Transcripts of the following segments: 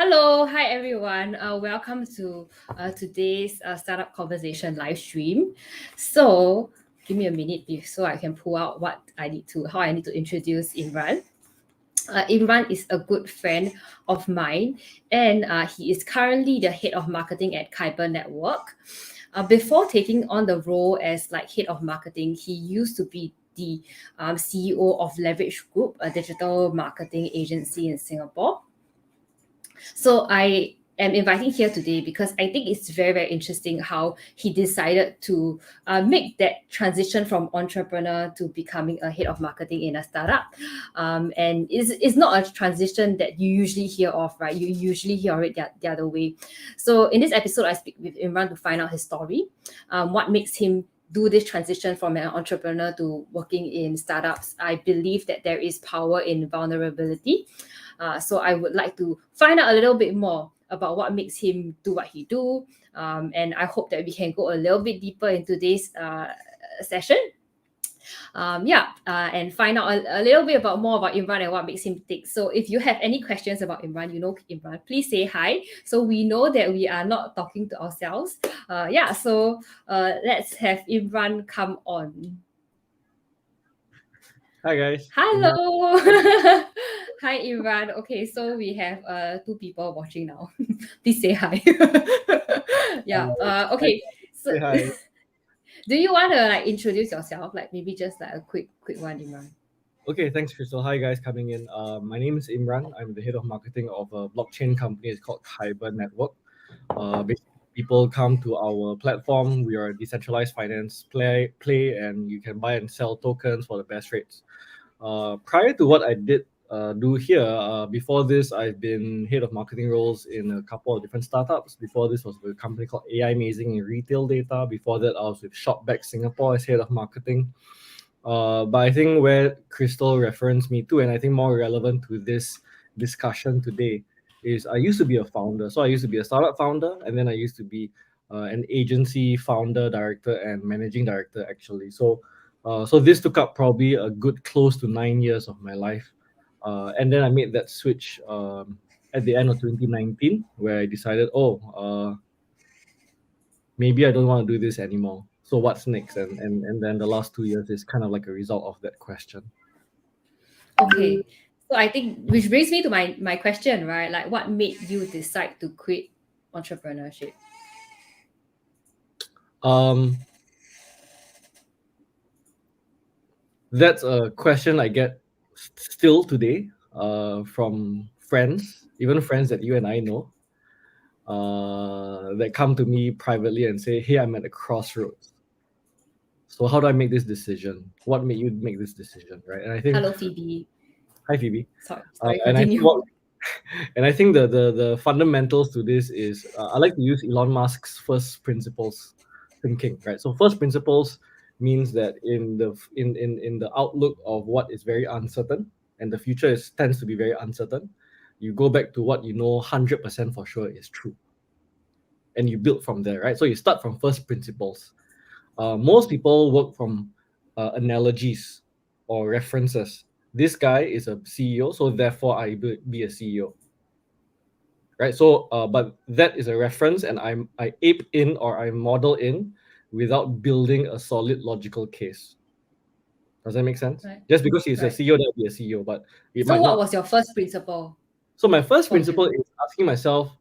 Hello, hi everyone. Welcome to today's startup conversation live stream. So, give me a minute so I can pull out how I need to introduce Imran. Imran is a good friend of mine, and he is currently the head of marketing at Kyber Network. Before taking on the role as like head of marketing, he used to be the CEO of Leverage Group, a digital marketing agency in Singapore. So I am inviting here today because I think it's very, very interesting how he decided to make that transition from entrepreneur to becoming a head of marketing in a startup. And it's not a transition that you usually hear of, right? You usually hear it the other way. So in this episode, I speak with Imran to find out his story, what makes him do this transition from an entrepreneur to working in startups. I believe that there is power in vulnerability. So I would like to find out a little bit more about what makes him do what he do. And I hope that we can go a little bit deeper into today's session. And find out a little bit more about Imran and what makes him tick. So if you have any questions about Imran, Imran, please say hi. So we know that we are not talking to ourselves. So let's have Imran come on. Hi guys. Hello. Hi Imran. Okay, so we have two people watching now. Please say hi. Okay. So Say hi. do you want to like introduce yourself? Like maybe just like a quick one, Imran. Okay, thanks, Crystal. Hi guys, coming in. My name is Imran. I'm the head of marketing of a blockchain company. It's called Kyber Network. Basically, people come to our platform. We are a decentralized finance play, and you can buy and sell tokens for the best rates. Prior to what I did do here, before this, I've been head of marketing roles in a couple of different startups. Before this was with a company called Aimazing and Retail Data. Before that, I was with ShopBack Singapore as head of marketing. But I think where Crystal referenced me to, and I think more relevant to this discussion today, is I used to be a founder. So I used to be a startup founder, and then I used to be an agency founder, director, and managing director, actually. So this took up probably a good close to 9 years of my life. And then I made that switch at the end of 2019, where I decided, maybe I don't want to do this anymore. So what's next? And then the last 2 years is kind of like a result of that question. Okay. So I think which brings me to my question, right? Like what made you decide to quit entrepreneurship? That's a question I get still today from friends, even friends that you and I know, that come to me privately and say, "Hey, I'm at a crossroads. So how do I make this decision? What made you make this decision?" Right? And I think, Hello, Phoebe. hi Phoebe. Sorry, And I think continue. the fundamentals to this is I like to use Elon Musk's first principles thinking, right? So first principles means that in the outlook of what is very uncertain, and the future tends to be very uncertain, you go back to what you know 100% for sure is true, and you build from there, right? So you start from first principles. Most people work from analogies or references. This guy is a CEO, so therefore I be a CEO, right? So, but that is a reference, and I ape in or I model in without building a solid logical case. Does that make sense? Right. Just because he's a Right. CEO, that'll be a CEO, but it So might what not. was your first principle So my first for principle you? is asking myself,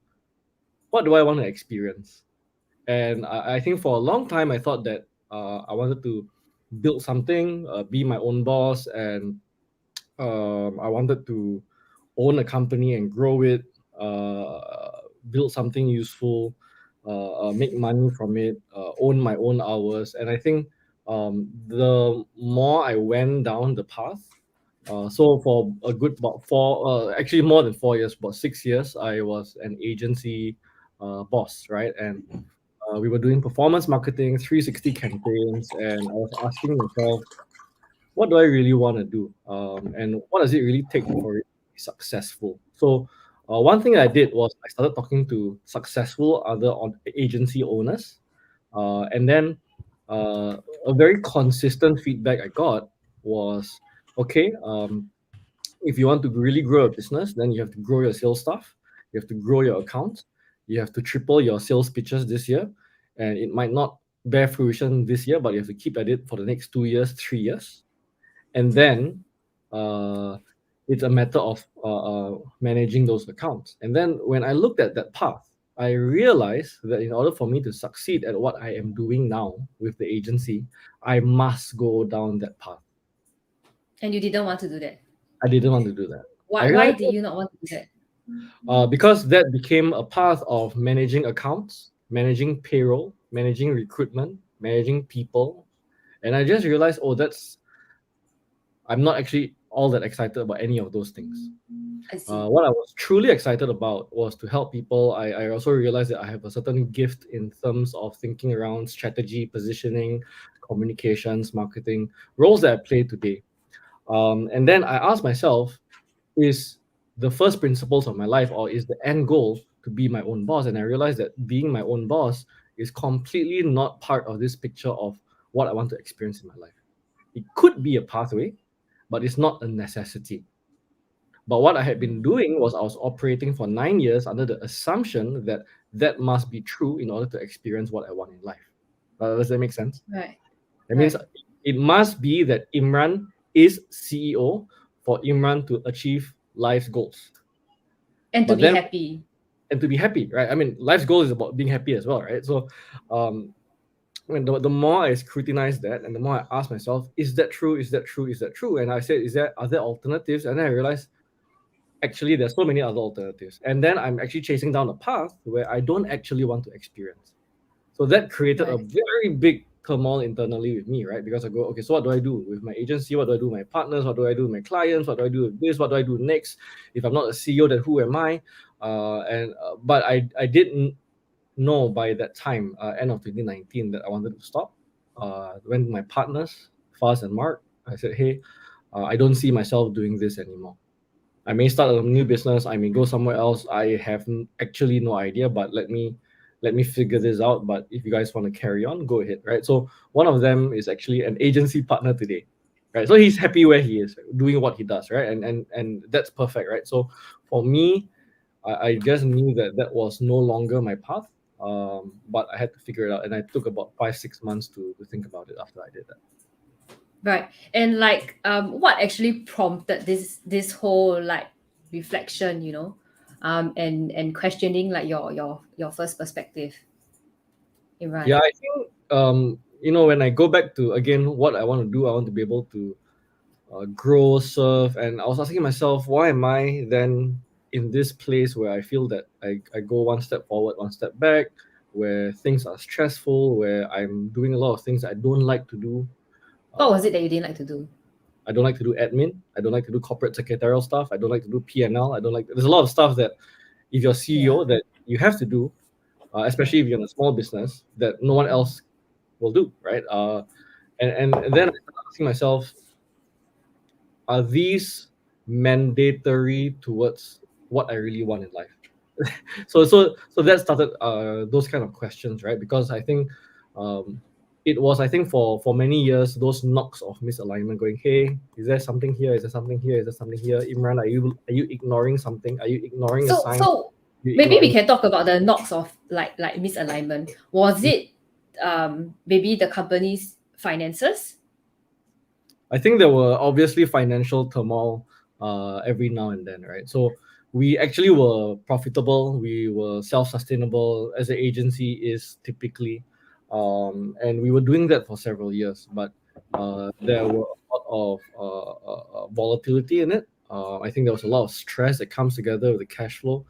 what do I want to experience? And I think for a long time I thought that I wanted to build something, be my own boss, and I wanted to own a company and grow it, build something useful, make money from it, own my own hours. And I think the more I went down the path, so for a good about actually more than 4 years, about 6 years, I was an agency boss, right? And we were doing performance marketing, 360 campaigns, and I was asking myself, what do I really want to do? And what does it really take for it to be successful? So, one thing I did was I started talking to successful other agency owners, and then a very consistent feedback I got was, okay, if you want to really grow a business, then you have to grow your sales staff, You have to grow your account. You have to triple your sales pitches this year, and it might not bear fruition this year, but you have to keep at it for the next 2 years, 3 years, and then uh, it's a matter of managing those accounts. And then when I looked at that path, I realized that in order for me to succeed at what I am doing now with the agency, I must go down that path. And you didn't want to do that. I didn't want to do that. Why did you not want to do that? Because that became a path of managing accounts, managing payroll, managing recruitment, managing people. And I just realized, I'm not actually all that excited about any of those things. I see. What I was truly excited about was to help people. I also realized that I have a certain gift in terms of thinking around strategy, positioning, communications, marketing, roles that I play today. And then I asked myself, is the first principles of my life, or is the end goal to be my own boss? And I realized that being my own boss is completely not part of this picture of what I want to experience in my life. It could be a pathway, but it's not a necessity. But what I had been doing was I was operating for 9 years under the assumption that that must be true in order to experience what I want in life. Does that make sense? Right. That means it must be that Imran is CEO for Imran to achieve life's goals. And to be happy. And to be happy, right? I mean, life's goal is about being happy as well, right? So when the more I scrutinize that and the more I ask myself, is that true? Is that true? Is that true? And I said, are there alternatives? And then I realized, actually, there's so many other alternatives. And then I'm actually chasing down a path where I don't actually want to experience. So that created a very big turmoil internally with me, right? Because I go, okay, so what do I do with my agency? What do I do with my partners? What do I do with my clients? What do I do with this? What do I do next? If I'm not a CEO, then who am I? But I didn't know by that time, end of 2019, that I wanted to stop. When my partners, Faz and Mark, I said, hey, I don't see myself doing this anymore. I may start a new business. I may go somewhere else. I have actually no idea, but let me figure this out. But if you guys want to carry on, go ahead, right? So one of them is actually an agency partner today, right? So he's happy where he is, doing what he does, right? And that's perfect, right? So for me, I just knew that was no longer my path, but I had to figure it out, and I took about 5-6 months to think about it after I did that. Right. And what actually prompted this whole reflection, and questioning your first perspective, Imran? Yeah, I think when I go back to again what I want to do, I want to be able to grow, serve, and I was asking myself, why am I then in this place where I feel that I go one step forward, one step back, where things are stressful, where I'm doing a lot of things I don't like to do. What was it that you didn't like to do? I don't like to do admin. I don't like to do corporate secretarial stuff. I don't like to do P&L. There's a lot of stuff that if you're CEO that you have to do, especially if you're in a small business, that no one else will do, right? And then I started asking myself, are these mandatory towards what I really want in life? so that started those kind of questions, right? Because I think it was, I think for many years, those knocks of misalignment going, hey, is there something here? Is there something here? Is there something here? Imran, are you ignoring something? Are you ignoring a sign? So maybe we can talk about the knocks of like misalignment. Was it maybe the company's finances? I think there were obviously financial turmoil every now and then, right? So we actually were profitable. We were self-sustainable as an agency is typically. And we were doing that for several years, but there were a lot of volatility in it. I think there was a lot of stress that comes together with the cash flow.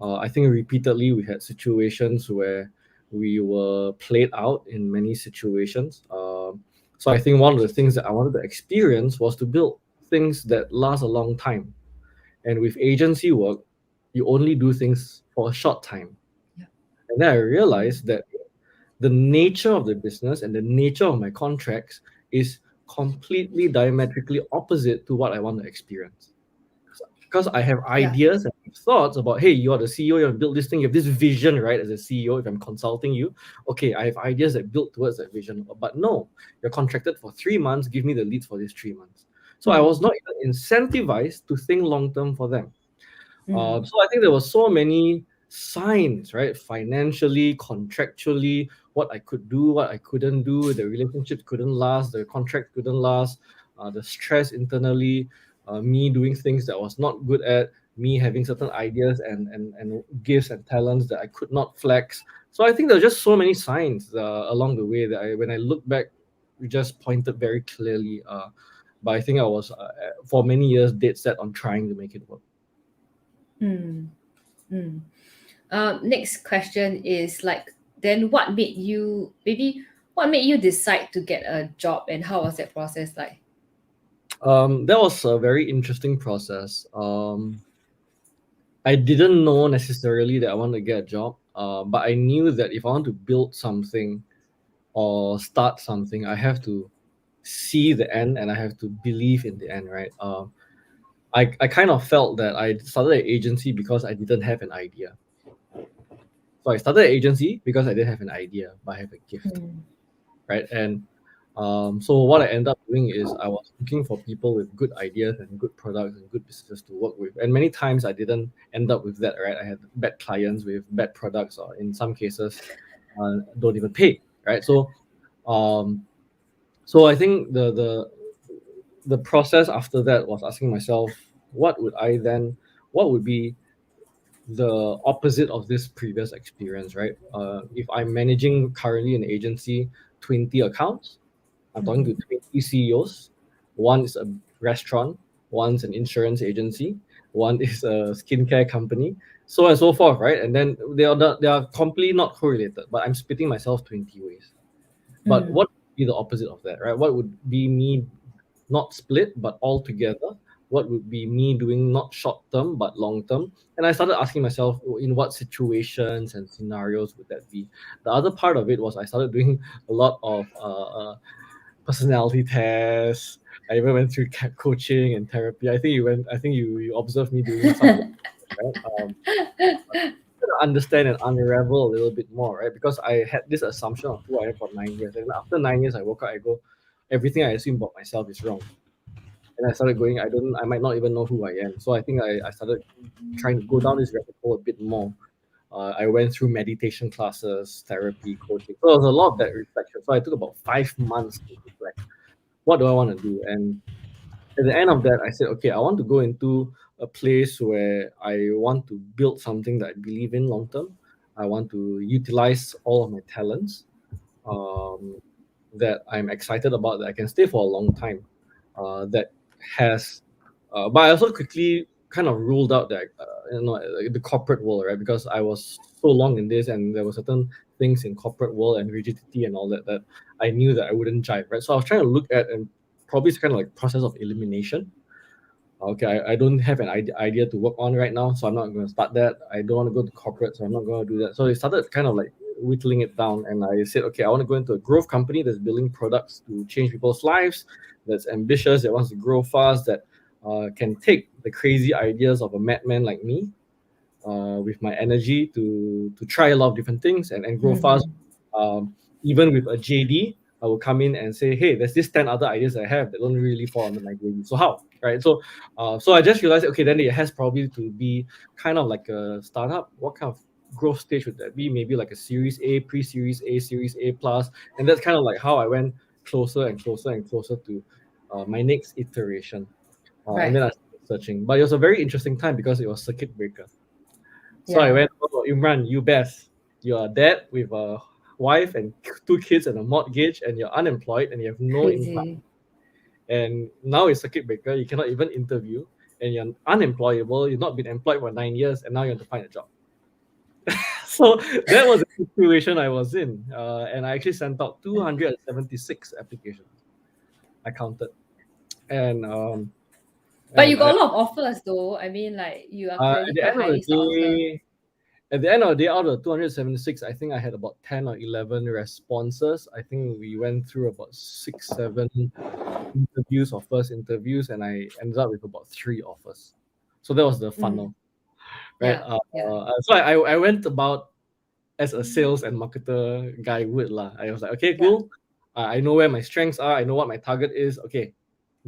I think repeatedly we had situations where we were played out in many situations. So I think one of the things that I wanted to experience was to build things that last a long time. And with agency work, you only do things for a short time. Yeah. And then I realized that the nature of the business and the nature of my contracts is completely diametrically opposite to what I want to experience. Because I have ideas and thoughts about, hey, you're the CEO, you want to build this thing, you have this vision, right? As a CEO, if I'm consulting you, okay, I have ideas that build towards that vision. But no, you're contracted for 3 months, give me the leads for these 3 months. So I was not even incentivized to think long-term for them. So I think there were so many signs, right? Financially, contractually, what I could do, what I couldn't do. The relationships couldn't last. The contract couldn't last. The stress internally, me doing things that I was not good at, me having certain ideas and gifts and talents that I could not flex. So I think there were just so many signs along the way that when I look back, we just pointed very clearly. But I think I was for many years dead set on trying to make it work. Next question is like, then what made you decide to get a job, and how was that process like? That was a very interesting process. I didn't know necessarily that I want to get a job, but I knew that if I want to build something or start something, I have to see the end and I have to believe in the end, right? I kind of felt that I started an agency because I didn't have an idea. So I started an agency because I didn't have an idea, but I have a gift, right? And so what I ended up doing is I was looking for people with good ideas and good products and good businesses to work with. And many times I didn't end up with that, right? I had bad clients with bad products, or in some cases, don't even pay, right? So, I think the process after that was asking myself, what would be the opposite of this previous experience, right? If I'm managing currently an agency, 20 accounts, I'm talking to 20 CEOs. One is a restaurant, one's an insurance agency, one is a skincare company, so on and so forth, right? And then they are completely not correlated, but I'm splitting myself 20 ways. But what would be the opposite of that, right? What would be me not split but all together? What would be me doing not short term but long term? And I started asking myself, in what situations and scenarios would that be? The other part of it was I started doing a lot of personality tests. I even went through coaching and therapy. I think you observed me doing something, right? To understand and unravel a little bit more, right? Because I had this assumption of who I am for 9 years, and after 9 years, I woke up, I go, everything I assume about myself is wrong, and I started going, I might not even know who I am. So I think I started trying to go down this rabbit hole a bit more. I went through meditation classes, therapy, coaching. So there was a lot of that reflection. So I took about 5 months to reflect. What do I want to do? And at the end of that, I said, okay, I want to go into a place where I want to build something that I believe in long term. I want to utilize all of my talents that I'm excited about, that I can stay for a long time. That has, but I also quickly kind of ruled out that the corporate world, right? Because I was so long in this, and there were certain things in corporate world and rigidity and all that that I knew that I wouldn't jive, right? So I was trying to look at, and probably it's kind of like process of elimination. Okay, I don't have an idea to work on right now, so I'm not going to start that. I don't want to go to corporate, so I'm not going to do that. So I started kind of like whittling it down, and I said, okay, I want to go into a growth company that's building products to change people's lives, that's ambitious, that wants to grow fast, that can take the crazy ideas of a madman like me, with my energy to try a lot of different things and grow fast. Even with a JD, I will come in and say, hey, there's this 10 other ideas I have that don't really fall under my JD. So how? Right. So I just realized, okay, then it has probably to be kind of like a startup. What kind of growth stage would that be? Maybe like a Series A, pre-Series A, Series A plus. And that's kind of like how I went closer and closer and closer to my next iteration. And then I started searching. But it was a very interesting time because it was circuit breaker. So I went, oh, Imran, you best. You're a dad with a wife and 2 kids and a mortgage, and you're unemployed and you have no income. And now it's circuit breaker. You cannot even interview, and you're unemployable. You've not been employed for 9 years, and now you have to find a job. So that was the situation I was in. And I actually sent out 276 applications. I counted. And but you got a lot of offers though. I mean, like, you are clearly quite highly sought after. At the end of the day, out of the 276, I think I had about 10 or 11 responses. I think we went through about 6, 7 interviews or first interviews, and I ended up with about 3 offers. So that was the funnel, right? So I went about as a sales and marketer guy would lah. I was like, okay, cool. I know where my strengths are. I know what my target is. Okay,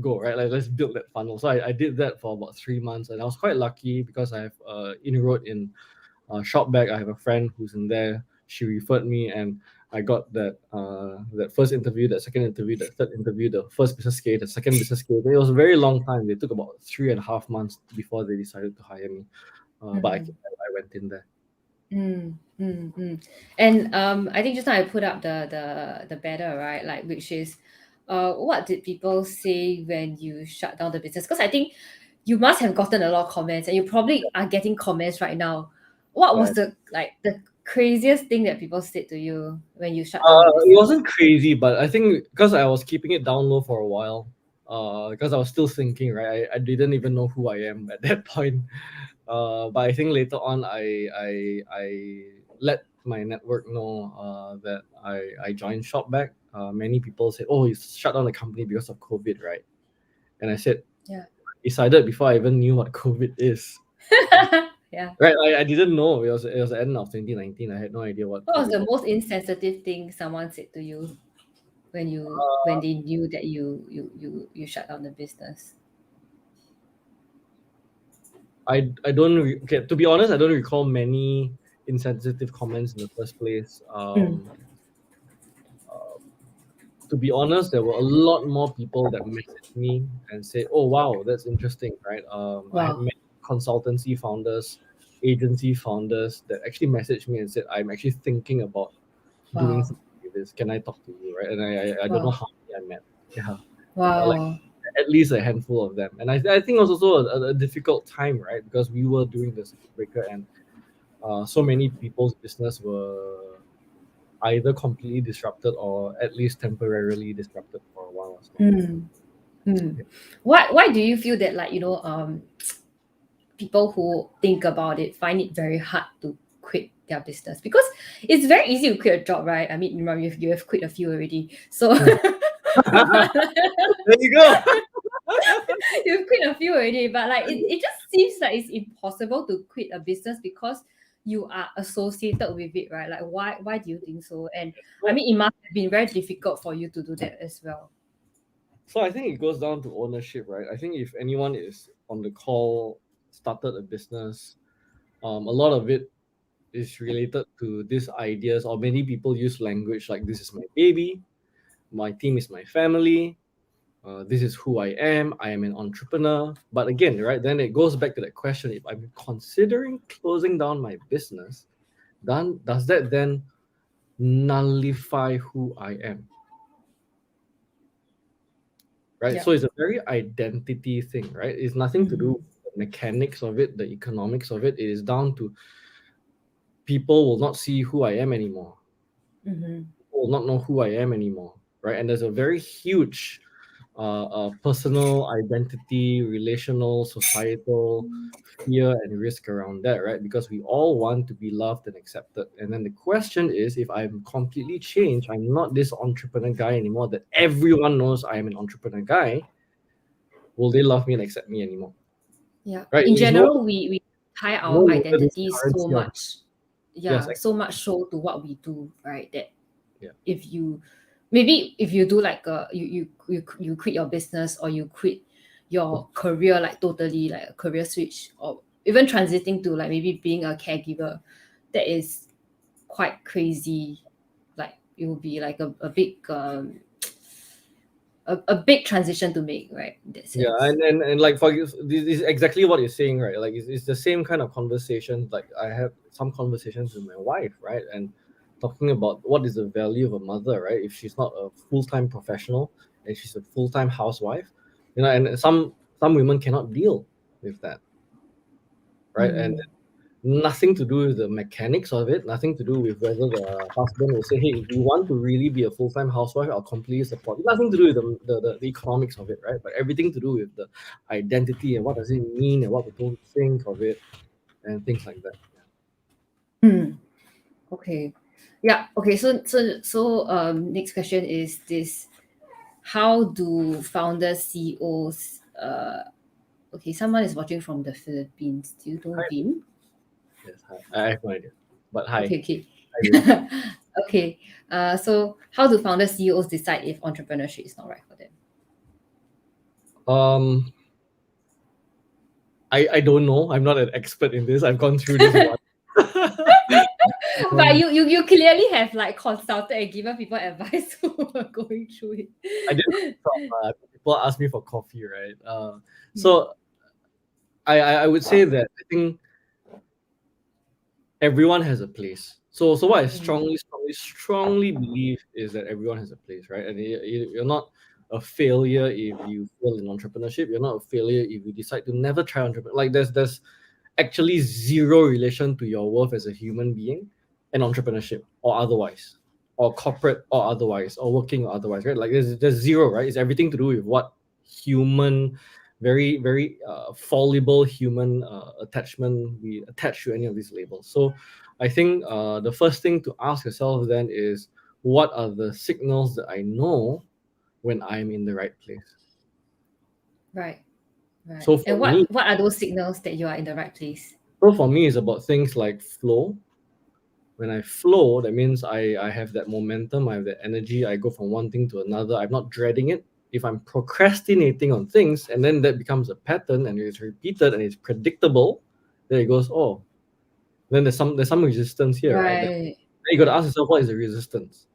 go, right? Like let's build that funnel. So I did that for about 3 months, and I was quite lucky because I have inroad in ShopBack. I have a friend who's in there. She referred me, and I got that first interview, that second interview, that third interview, the first business case, the second business case. It was a very long time. They took about 3.5 months before they decided to hire me. But I went in there. And I think just now I put up the banner, right? Like, which is, what did people say when you shut down the business? Because I think you must have gotten a lot of comments, and you probably are getting comments right now. What was Right. the craziest thing that people said to you when you shut down the It business? wasn't crazy, but I think because I was keeping it down low for a while, because I was still thinking, right? I didn't even know who I am at that point. But I think later on, I let my network know that I joined ShopBack. Many people said, "Oh, you shut down the company because of COVID, right?" And I said, Yeah. decided before I even knew what COVID is. Yeah. Right, I didn't know it was the end of 2019. I had no idea what What was COVID the was. most insensitive thing someone said to you when they knew that you shut down the business? I don't okay, to be honest, I don't recall many insensitive comments in the first place. To be honest, there were a lot more people that messaged me and said, "Oh wow, that's interesting, right?" I had Wow. many consultancy founders, agency founders that actually messaged me and said, "I'm actually thinking about doing Wow. something with this. Can I talk to you?" Right? And I don't know Wow. how many I met. Yeah, like Wow. at least a handful of them. And I think it was also a difficult time, right? Because we were doing the circuit breaker, and so many people's business were either completely disrupted or at least temporarily disrupted for a while as well. Hmm. Hmm. Yeah. Why do you feel that, like, people who think about it find it very hard to quit their business? Because it's very easy to quit a job, right? I mean, you have quit a few already. So Hmm. There you go. you've quit a few already, but like it just seems like it's impossible to quit a business because you are associated with it, right? Like, why do you think so? And I Well, mean, it must have been very difficult for you to do that as well. so I think it goes down to ownership, right? I think if anyone is on the call, started a business, a lot of it is related to these ideas, or many people use language like "this is my baby," "my team is my family," "this is who I am an entrepreneur." But again, right, then it goes back to that question: if I'm considering closing down my business, then does that then nullify who I am? Right. Yeah. So it's a very identity thing, right? It's nothing to do Mm-hmm. with the mechanics of it, the economics of it. It is down to people will not see who I am anymore. Mm-hmm. People will not know who I am anymore, right? And there's a very huge personal identity, relational, societal fear and risk around that, right? Because we all want to be loved and accepted. And then the question is, if I'm completely changed, I'm not this entrepreneur guy anymore that everyone knows I am an entrepreneur guy, will they love me and accept me anymore? Yeah. Right? In It's no general, we tie no our longer this identities so currency of much. yes, Yeah, so much so to what we do, right? That yeah. if you maybe if you do like you quit your business, or you quit your career, like totally like a career switch, or even transiting to like maybe being a caregiver, that is quite crazy. Like, it will be like a big a big transition to make, right? In that Yeah, sense. and like for you, this is exactly what you're saying, right? Like it's the same kind of conversation. Like I have some conversations with my wife, right, and talking about what is the value of a mother, right? If she's not a full-time professional and she's a full-time housewife, and some women cannot deal with that, right? And Mm. nothing to do with the mechanics of it, nothing to do with whether the husband will say, "Hey, if you want to really be a full-time housewife, I'll completely support you." Nothing to do with the economics of it, right? But everything to do with the identity and what does it mean and what people think of it and things like that. Hmm. Okay. Yeah. Okay. So next question is this: how do founders, CEOs, okay, someone is watching from the Philippines. Do you know Hi. Vim? Yes, hi. I have no idea. But hi. Okay, okay. Hi, Vim. Okay. So how do founders, CEOs decide if entrepreneurship is not right for them? Um, I don't know. I'm not an expert in this. I've gone through this once. But you clearly have like consulted and given people advice who are going through it. I did people ask me for coffee, right? So I would say that I think everyone has a place. So what I strongly believe is that everyone has a place, right? And you're not a failure if you fail in entrepreneurship. You're not a failure if you decide to never try entrepreneurship. Like there's actually zero relation to your worth as a human being and entrepreneurship or otherwise, or corporate or otherwise, or working or otherwise, right? Like there's zero, right? It's everything to do with what human, very fallible human attachment we attach to any of these labels. So I think the first thing to ask yourself then is, what are the signals that I know when I'm in the right place? Right. Right. So for And me, what are those signals that you are in the right place? so for me, it's about things like flow. When I flow, that means I have that momentum, I have that energy, I go from one thing to another. I'm not dreading it. If I'm procrastinating on things and then that becomes a pattern and it's repeated and it's predictable, then it goes, oh, then there's some resistance here, right? Then you got to ask yourself, what is the resistance?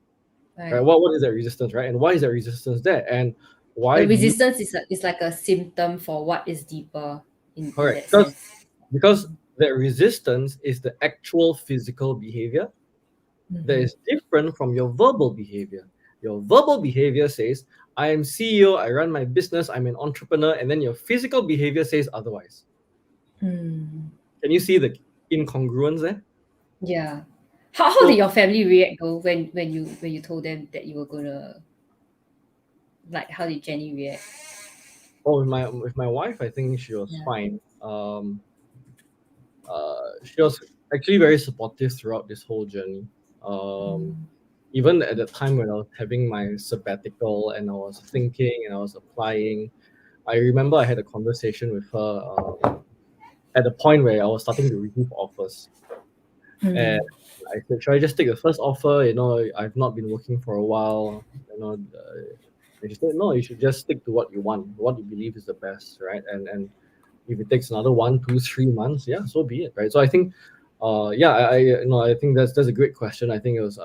Right? What is that resistance, right? And why is that resistance there? And why the resistance is like a symptom for what is deeper in that sense. Because that resistance is the actual physical behavior that is different from your verbal behavior. Your verbal behavior says, I am CEO, I run my business, I'm an entrepreneur, and then your physical behavior says otherwise. Can you see the incongruence there? Yeah. How did your family react though when you told them that you were gonna, like, how did Jenny react? Oh, with my wife, I think she was fine. She was actually very supportive throughout this whole journney. Even at the time when I was having my sabbatical and I was thinking and I was applying, I remember I had a conversation with her at the point where I was starting to receive offers. And I said, should I just take the first offer? You know, I've not been working for a while. You know, and she said, no, you should just stick to what you want, what you believe is the best, right? And if it takes another 1, 2, 3 months, yeah, so be it, right? So I think, I think that's a great question. I think it was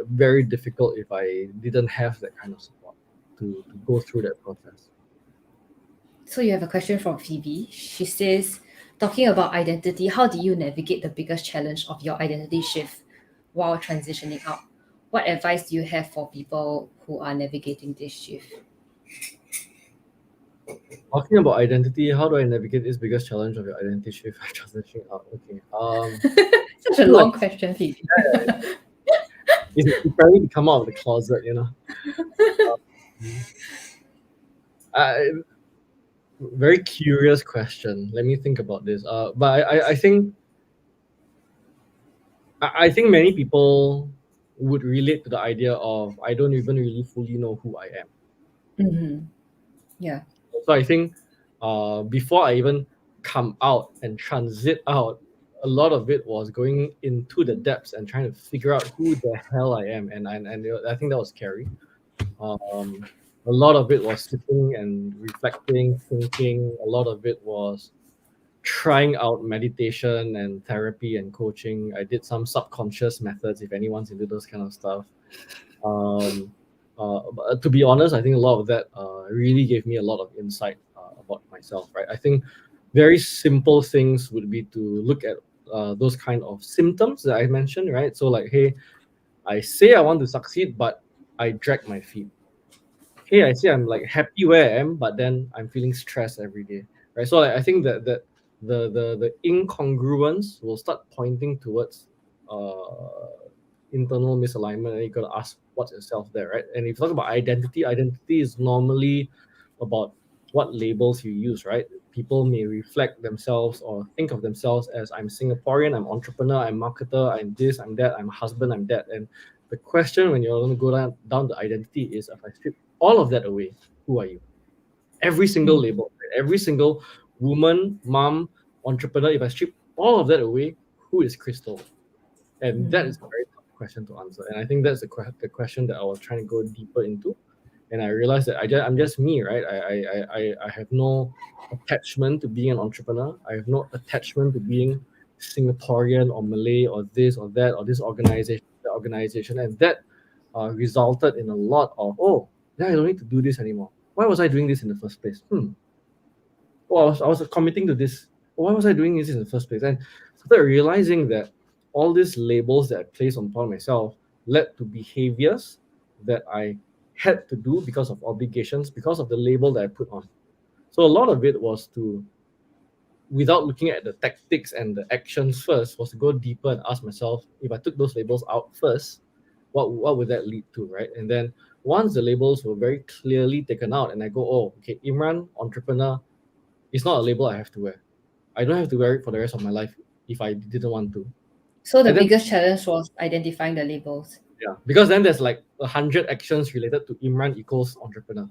very difficult if I didn't have that kind of support to go through that process. So you have a question from Phoebe. She says, talking about identity, how do you navigate the biggest challenge of your identity shift while transitioning out? What advice do you have for people who are navigating this shift? Talking about identity, how do I navigate this biggest challenge of your identity shift by transitioning out? Okay. Such a long question, Phoebe. It's preparing to come out of the closet, you know. Very curious question. Let me think about this. But I think many people would relate to the idea of, I don't even really fully know who I am. Yeah. So I think before I even come out and transit out, a lot of it was going into the depths and trying to figure out who the hell I am, and I think that was scary. A lot of it was sitting and reflecting, thinking. A lot of it was trying out meditation and therapy and coaching. I did some subconscious methods, if anyone's into those kind of stuff. But to be honest, I think a lot of that really gave me a lot of insight about myself, right? I think very simple things would be to look at those kind of symptoms that I mentioned, right? So like, hey, I say I want to succeed, but I drag my feet. Hey, I say I'm like happy where I am, but then I'm feeling stressed every day, right? So like, I think that the incongruence will start pointing towards internal misalignment, and you got to ask what's yourself there, right? And if you talk about identity is normally about what labels you use, right? People may reflect themselves or think of themselves as, I'm Singaporean, I'm entrepreneur, I'm marketer, I'm this, I'm that, I'm husband, I'm that. And the question when you're going to go down the identity is, if I strip all of that away, who are you? Every single label, right? Every single woman, mom, entrepreneur, if I strip all of that away, who is Crystal? And that is a very tough question to answer. And I think that's the question that I was trying to go deeper into. and I realized that I'm just me, right? I have no attachment to being an entrepreneur. I have no attachment to being Singaporean or Malay or this or that or this organization, that organization, and that resulted in a lot of, oh, yeah, I don't need to do this anymore. Why was I doing this in the first place? Oh, I was committing to this. Why was I doing this in the first place? And started realizing that all these labels that I placed upon myself led to behaviors that I had to do because of obligations, because of the label that I put on. So a lot of it was to, without looking at the tactics and the actions first, was to go deeper and ask myself, if I took those labels out first, what would that lead to, right? And then once the labels were very clearly taken out, and I go, oh, okay, Imran, entrepreneur, it's not a label I have to wear. I don't have to wear it for the rest of my life if I didn't want to. So the And then, biggest challenge was identifying the labels. yeah, because then there's like 100 actions related to Imran equals entrepreneur.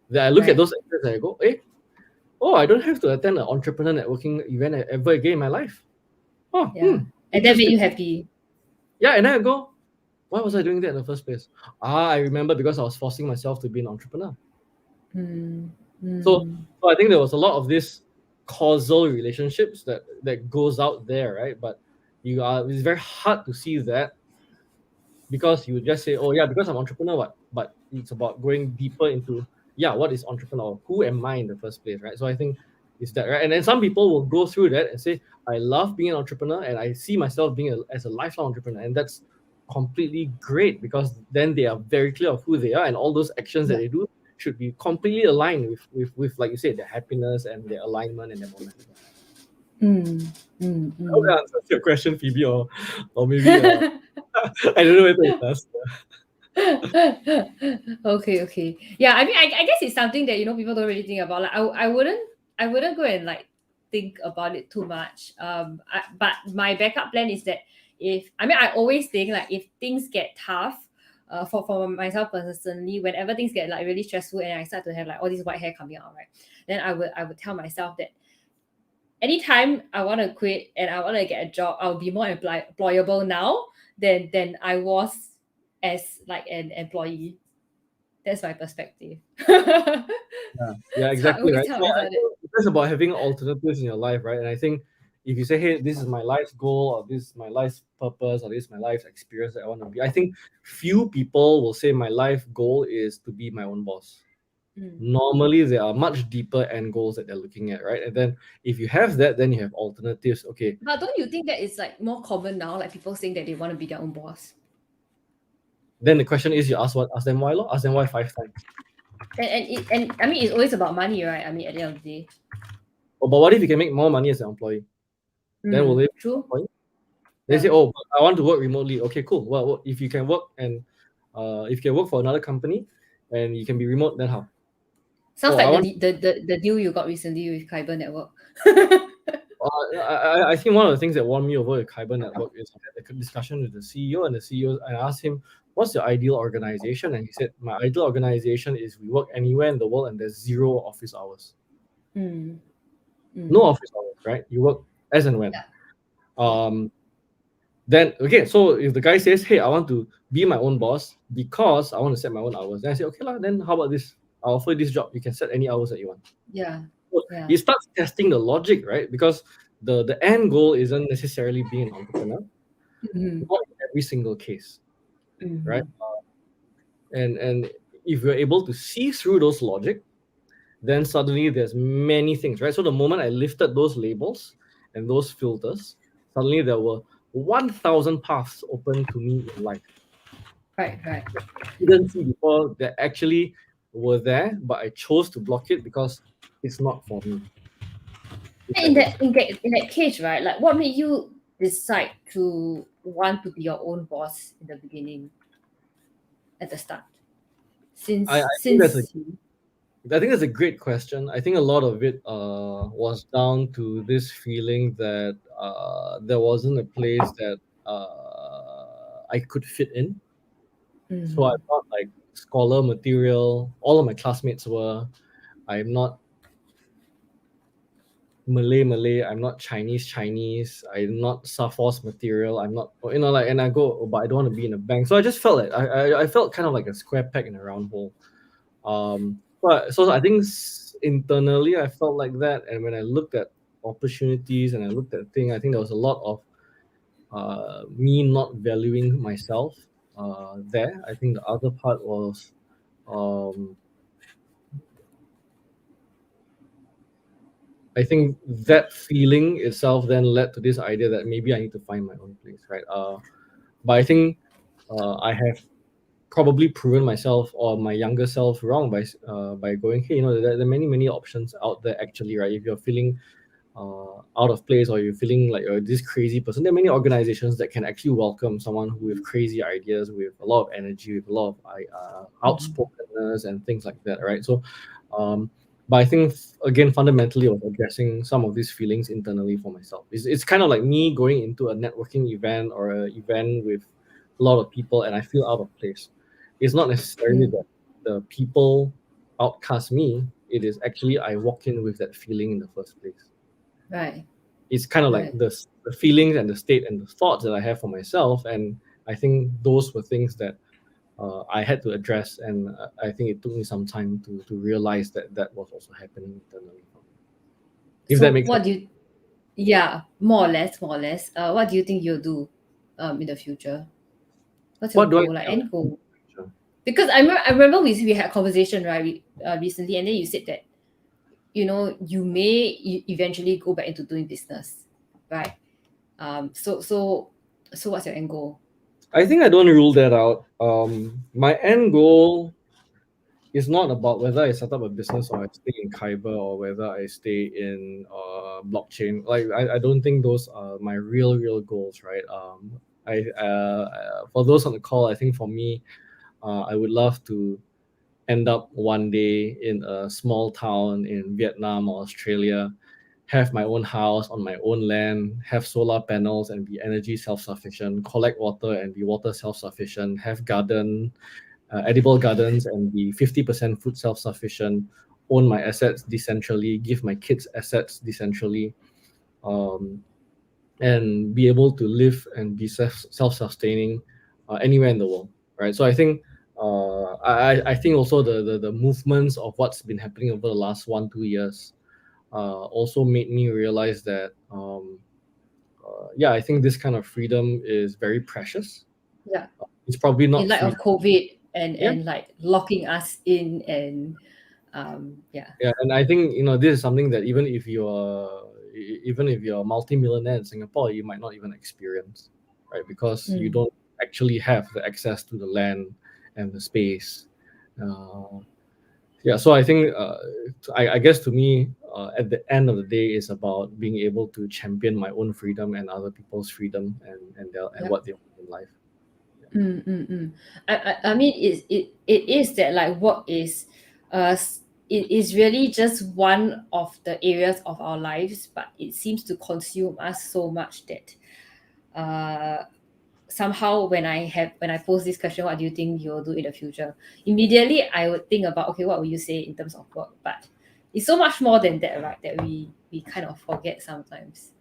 Then I look at Right. those actions and I go, oh, I don't have to attend an entrepreneur networking event ever again in my life. Oh, Yeah. And that made you happy. Yeah, and then I go, why was I doing that in the first place? I remember because I was forcing myself to be an entrepreneur. So I think there was a lot of this causal relationships that goes out there, right? But it's very hard to see that because you just say, oh yeah, because I'm entrepreneur, what? But it's about going deeper into, yeah, what is entrepreneur? Who am I in the first place, right? So I think it's that, right? And then some people will go through that and say, I love being an entrepreneur and I see myself being as a lifelong entrepreneur, and that's completely great because then they are very clear of who they are, and all those actions that they do should be completely aligned with like you said, their happiness and their alignment and their momentum. I hope that answers your question, Phoebe, or maybe I don't know whether it does. Okay. Yeah, I mean, I guess it's something that people don't really think about. Like, I wouldn't go and like think about it too much. But my backup plan is that I always think like if things get tough, for myself personally, whenever things get like really stressful and I start to have like all this white hair coming out, right, then I would tell myself that anytime I want to quit and I want to get a job, I'll be more employable now than I was as like an employee. That's my perspective. Yeah, So I exactly, always right. tell So myself that. it's about having alternatives in your life, right? And I think if you say, hey, this is my life's goal, or this is my life's purpose, or this is my life's experience that I want to be, I think few people will say my life goal is to be my own boss. Normally there are much deeper end goals that they're looking at, right? And then if you have that, then you have alternatives. Okay, But don't you think that it's like more common now, like people saying that they want to be their own boss? then the question is, you ask them why, ask them why 5 times. And I mean, it's always about money, right? I mean, at the end of the day. Oh, but what if you can make more money as an employee? Then will they be True. employee? They say, oh, but I want to work remotely. Okay, cool. Well, if you can work and if you can work for another company and you can be remote, then how? Sounds like the deal you got recently with Kyber Network. I think one of the things that won me over with Kyber Network is I had a discussion with the CEO, and I asked him, what's your ideal organization? And he said, my ideal organization is we work anywhere in the world and there's 0 office hours. No office hours, right? You work as and when. Then okay, so if the guy says, hey, I want to be my own boss because I want to set my own hours, then I say, okay lah, then how about this? I'll offer you this job. You can set any hours that you want. So he starts testing the logic, right? Because the end goal isn't necessarily being an entrepreneur. Not in every single case, right? And if you're able to see through those logic, then suddenly there's many things, right? So the moment I lifted those labels and those filters, suddenly there were 1,000 paths open to me in life. Right. I didn't see before that actually were there, but I chose to block it because it's not for me. In that case, right? Like, what made you decide to want to be your own boss in the beginning, at the start? I think that's a great question. I think a lot of it was down to this feeling that there wasn't a place that I could fit in. So I'm not like scholar material. All of my classmates were. I'm not Malay. I'm not Chinese. I'm not Safos material. I'm not, and I go, oh, but I don't want to be in a bank. So I just felt like I felt kind of like a square peg in a round hole. But so I think internally I felt like that, and when I looked at opportunities and I looked at things, I think there was a lot of me not valuing myself there. I think the other part was um, I think that feeling itself then led to this idea that maybe I need to find my own place, right? But I think I have probably proven myself or my younger self wrong by going, hey, there are many options out there actually, right? If you're feeling out of place or you're feeling like you're this crazy person, there are many organizations that can actually welcome someone who with crazy ideas, with a lot of energy, with a lot of outspokenness and things like that, right? So but I think again fundamentally I was addressing some of these feelings internally for myself. It's kind of like me going into a networking event or an event with a lot of people and I feel out of place. It's not necessarily Mm. that the people outcast me. It is actually I walk in with that feeling in the first place. Right. It's kind of like Right. the feelings and the state and the thoughts that I have for myself, and I think those were things that I had to address, and I think it took me some time to realize that that was also happening internally for me. If that So makes sense. what do you, yeah, more or less, more or less. What do you think you'll do in the future? What's your What do I goal, like think end goal? of? Because I remember we had a conversation, right, recently, and then you said that, you may eventually go back into doing business, right? So what's your end goal? I think I don't rule that out. My end goal is not about whether I set up a business or I stay in Kyber or whether I stay in blockchain. Like I don't think those are my real goals, right? I For those on the call, I think for me, I would love to end up one day in a small town in Vietnam or Australia, have my own house on my own land, have solar panels and be energy self-sufficient, collect water and be water self-sufficient, have edible gardens and be 50% food self-sufficient, own my assets decentrally, give my kids assets decentrally, um, and be able to live and be self-sustaining anywhere in the world, right? So I think I think also the movements of what's been happening over the last 1-2 years also made me realize that yeah, I think this kind of freedom is very precious. Yeah, It's probably in not light of freedom. COVID and Yeah, like locking us in, and yeah. yeah, and I think this is something that even if you're a multimillionaire in Singapore, you might not even experience, right? Because you Mm. don't actually have the access to the land and the space. Uh, yeah, so I think I guess to me, at the end of the day, it's about being able to champion my own freedom and other people's freedom and Yeah. what they want in life. I mean, it is that, like, work is, it is really just one of the areas of our lives, but it seems to consume us so much that, uh, somehow when I pose this question, what do you think you'll do in the future? Immediately, I would think about, okay, what will you say in terms of work? But it's so much more than that, right? That we kind of forget sometimes.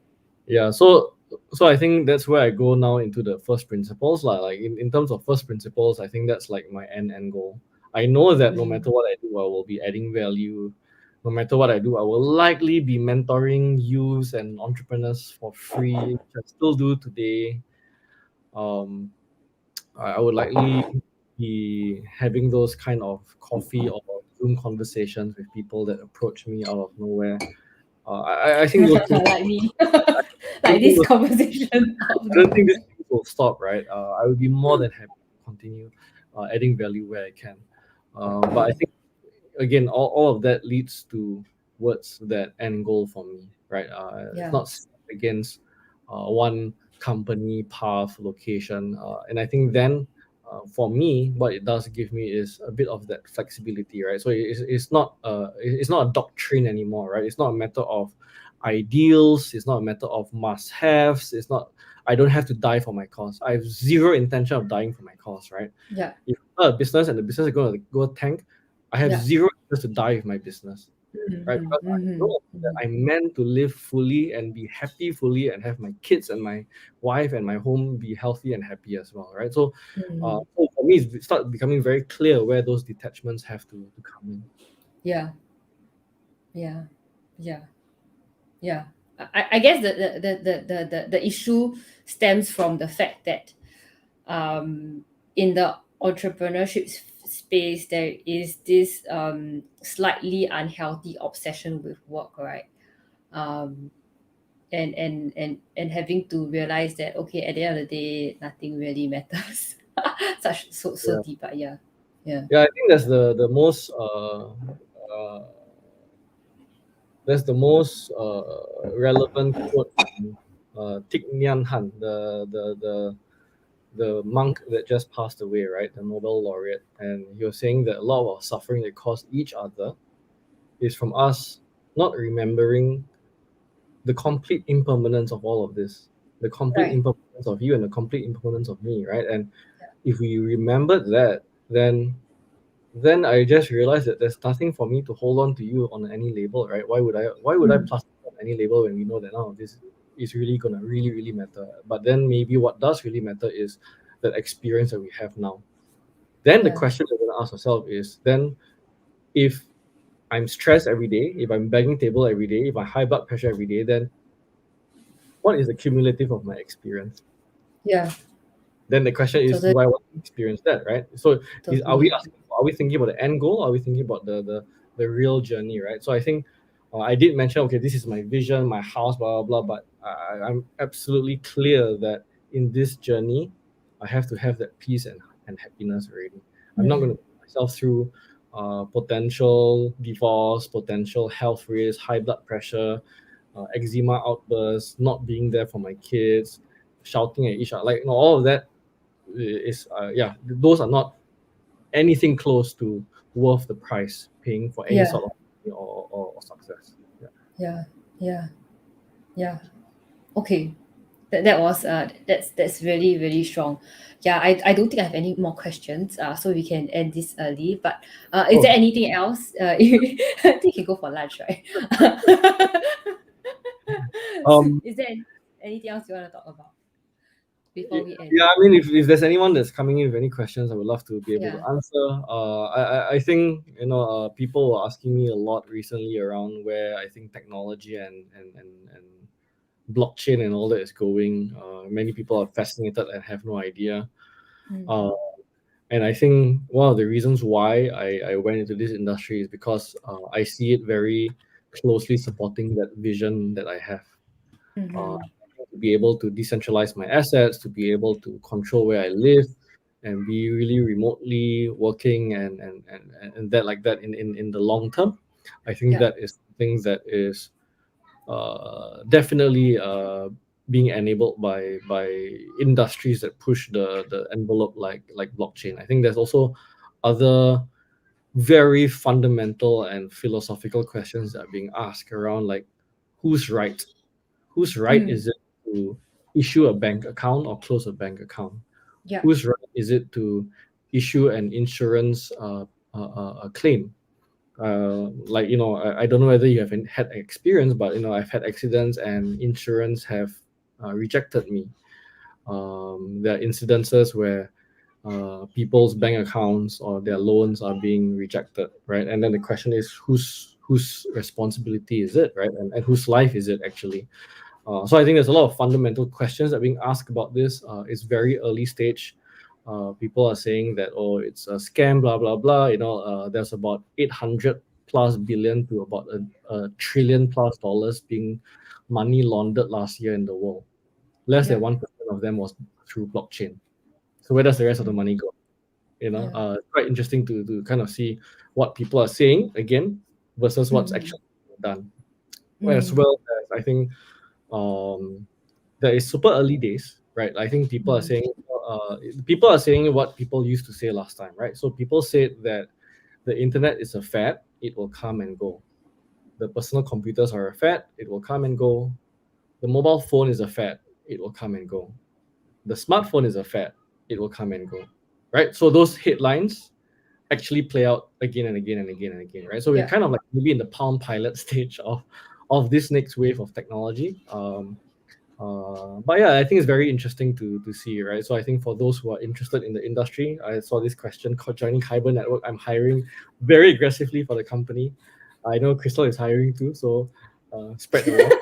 Yeah, so I think that's where I go now into the first principles, like in terms of first principles, I think that's like my end goal. I know that no Mm. matter what I do, I will be adding value. No matter what I do, I will likely be mentoring youths and entrepreneurs for free, which I still do today. Um, I would likely be having those kind of coffee or Zoom conversations with people that approach me out of nowhere. I think those things, Like me, I like don't think this those conversation of I don't think nowhere. this thing will stop, right? I would be more than happy to continue adding value where I can. But I think again, all of that leads towards that end goal for me, right? It's Yeah, not set against one company, path, location, and I think then. For me, what it does give me is a bit of that flexibility, right? So it's not a doctrine anymore, right? It's not a matter of ideals. It's not a matter of must-haves. It's not. I don't have to die for my cause. I have zero intention of dying for my cause, right? yeah, If I start a business and the business is going to go tank, I have yeah, zero interest to die with my business. right? Mhm, Because I mhm, know that mhm, I'm meant to live fully and be happy fully and have my kids and my wife and my home be healthy and happy as well, right? So, mhm. so for me, it start becoming very clear where those detachments have to come in. Yeah, yeah, yeah, yeah. I guess the issue stems from the fact that in the entrepreneurship space there is this slightly unhealthy obsession with work, right? Um, and having to realize that okay, at the end of the day nothing really matters. So Yeah, deep, but yeah, yeah, yeah. I think that's the most relevant quote from Thich Nhat Hanh, the monk that just passed away, right? The Nobel laureate, and he was saying that a lot of our suffering that caused each other is from us not remembering the complete impermanence of all of this, the complete right, impermanence of you and the complete impermanence of me, right? And if we remembered that, then I just realized that there's nothing for me to hold on to you on any label, right? Why would I mm, plaster on any label when we know that none of this is really gonna really matter? But then maybe what does really matter is that experience that we have now. Then the yeah, question we're gonna ask ourselves is then if I'm stressed every day, if I'm banging table every day, if I high blood pressure every day, then what is the cumulative of my experience? yeah, Then the question is, totally, do I want to experience that, right? So totally, are we thinking about the end goal? Are we thinking about the real journey, right? So I think I did mention, okay, this is my vision, my house, blah blah blah, but I'm absolutely clear that in this journey, I have to have that peace and happiness already. I'm not going mm, to put myself through potential divorce, potential health risk, high blood pressure, eczema outbursts, not being there for my kids, shouting at each other, like all of that is yeah, those are not anything close to worth the price paying for any yeah, sort of or success. Yeah. yeah, yeah, yeah. Okay, that was that's really really strong. Yeah, I don't think I have any more questions. So we can end this early. But is Oh, there anything else? I think you can go for lunch, right? um, Is there anything else you want to talk about before y- we end? yeah. I mean, if there's anyone that's coming in with any questions, I would love to be able to Yeah. answer. I think people were asking me a lot recently around where I think technology and blockchain and all that is going. Many people are fascinated and have no idea. Mm, Uh, and I think one of the reasons why I went into this industry is because I see it very closely supporting that vision that I have. Uh, mm-hmm. to be able to decentralize my assets, to be able to control where I live, and be really remotely working and that like that in the long term. I think Yeah. that is something that is definitely being enabled by industries that push the envelope like blockchain. I think there's also other very fundamental and philosophical questions that are being asked around like who's right? Whose right Mm, is it to issue a bank account or close a bank account? yeah. Whose right is it to issue an insurance claim? Like I don't know whether you have had experience, but I've had accidents and insurance have rejected me. There are incidences where people's bank accounts or their loans are being rejected, right? And then the question is whose responsibility is it, right? And whose life is it actually? So I think there's a lot of fundamental questions that are being asked about this. It's very early stage. People are saying that it's a scam, blah blah blah. There's about 800 plus billion to about a trillion plus dollars being money laundered last year in the world. Less than Yeah. 1% of them was through blockchain. So where does the rest of the Mm, money go? yeah. Quite interesting to kind of see what people are saying again versus what's Mm, actually done. As mm, well as I think um, that is super early days, right? I think mm, people are saying what people used to say last time, right? So people said that the internet is a fad, it will come and go. The personal computers are a fad, it will come and go. The mobile phone is a fad, it will come and go. The smartphone is a fad, it will come and go, right? So those headlines actually play out again and again and again and again, right? So we're Yeah. kind of like maybe in the Palm Pilot stage of this next wave of technology. But yeah, I think it's very interesting to see, right? So I think for those who are interested in the industry, I saw this question called joining Kyber Network. I'm hiring very aggressively for the company. I know Crystal is hiring too, so spread the word.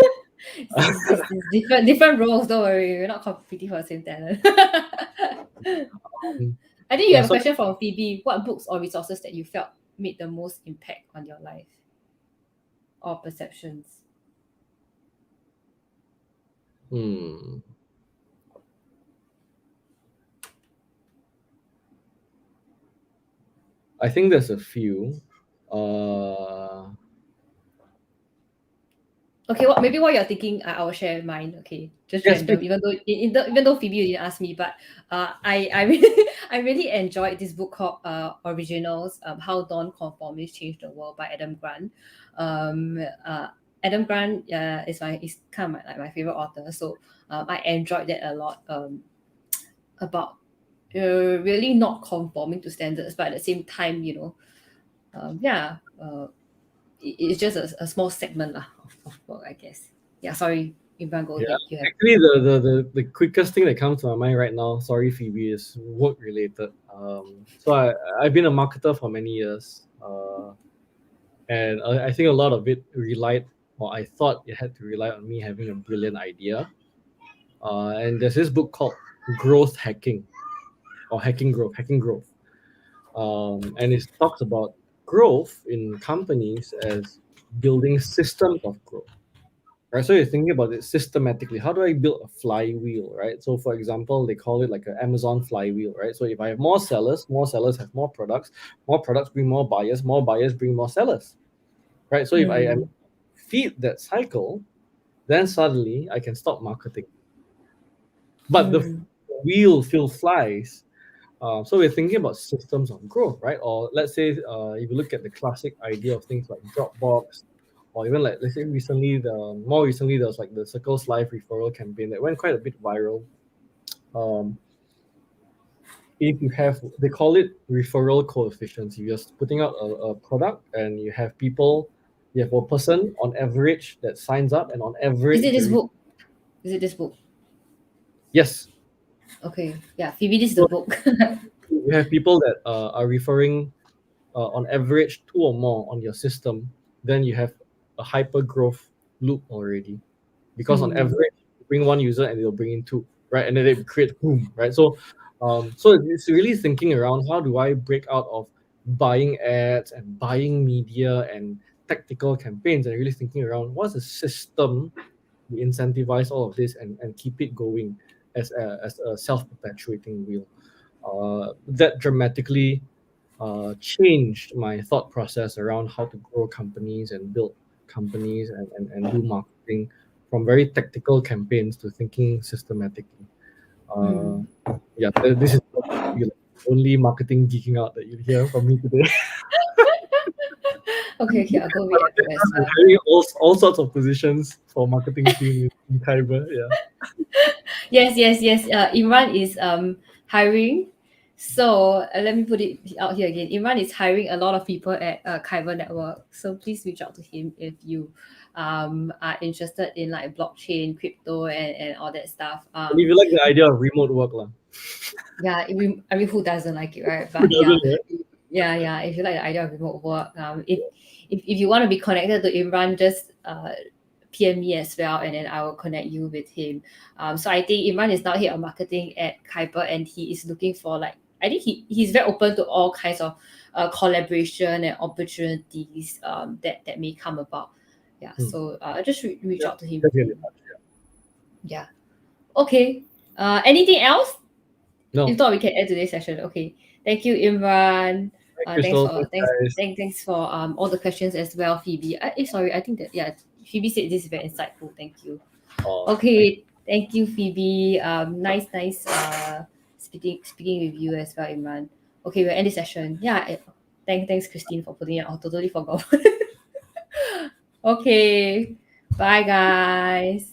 It's different roles. Don't worry, we're not competing for the same talent. I think you Yeah, have a so question from Phoebe. What books or resources that you felt made the most impact on your life or perceptions? I think there's a few. Uh, Okay, maybe while you're thinking, I will share mine. Okay, just yes, random. please. Even though Phoebe you didn't ask me, but I really I really enjoyed this book called Originals. How Non-Conformists Changed the World by Adam Grant. Um, uh, Adam Grant is kind of my favorite author. So I enjoyed that a lot. About really not conforming to standards, but at the same time, it's just a small segment lah of work, I guess. Yeah, sorry, Imran, go Yeah, ahead. You have. actually, the quickest thing that comes to my mind right now, sorry, Phoebe, is work related. So I've been a marketer for many years, and I think a lot of it relied, or I thought it had to rely on me having a brilliant idea. And there's this book called Growth Hacking, or Hacking Growth, and it talks about growth in companies as building systems of growth. Right, so you're thinking about it systematically. How do I build a flywheel, right? So for example, they call it like an Amazon flywheel, right? So if I have more sellers have more products bring more buyers bring more sellers, right? So if I am feed that cycle, then suddenly I can stop marketing, but the wheel still flies. So we're thinking about systems of growth, right? Or let's say if you look at the classic idea of things like Dropbox, or even like let's say more recently there was like the Circles Life referral campaign that went quite a bit viral. Um, if you have, they call it referral coefficients. You're just putting out a product and you have you have a person on average that signs up, and on Is it average, this book? Is it this book? yes. Okay, yeah, Phoebe, this is the So book. you have people that are referring on average two or more on your system, then you have a hyper growth loop already. Because on average, you bring one user and they'll bring in two, right? And then they create boom, right? So it's really thinking around how do I break out of buying ads and buying media and tactical campaigns, and really thinking around what's the system to incentivize all of this and keep it going as a self-perpetuating wheel. That dramatically changed my thought process around how to grow companies and build companies and do marketing, from very tactical campaigns to thinking systematically. Uh, yeah, this is the only marketing geeking out that you hear from me today. Okay, I'll go read that book as I'm well. having all sorts of positions for marketing team in Kyber. Yeah. Yes. Imran is hiring. So let me put it out here again. Imran is hiring a lot of people at Kyber Network. So please reach out to him if you are interested in like blockchain, crypto, and all that stuff. And if you like the idea of remote work, lah. Yeah, I mean, who doesn't like it, right? Who But yeah, doesn't, right? yeah. If you like the idea of remote work, if you want to be connected to Imran, just PM me as well, and then I will connect you with him. So I think Imran is now head of marketing at Kyber, and he is looking for like I think he's very open to all kinds of collaboration and opportunities that may come about. Yeah, so just reach out to him. Definitely. Yeah. Okay. Anything else? No. If not, we can end today's session. Okay. Thank you, Imran. Crystal, thanks, guys. Thanks for all the questions as well, Phoebe. Sorry, I think that Phoebe said this is very insightful. Thank you. Oh, Okay, thank you, Phoebe. Nice speaking with you as well, Imran. Okay, we'll end this session. Yeah, thanks, Christine, for putting it. I totally forgot. Okay, bye, guys.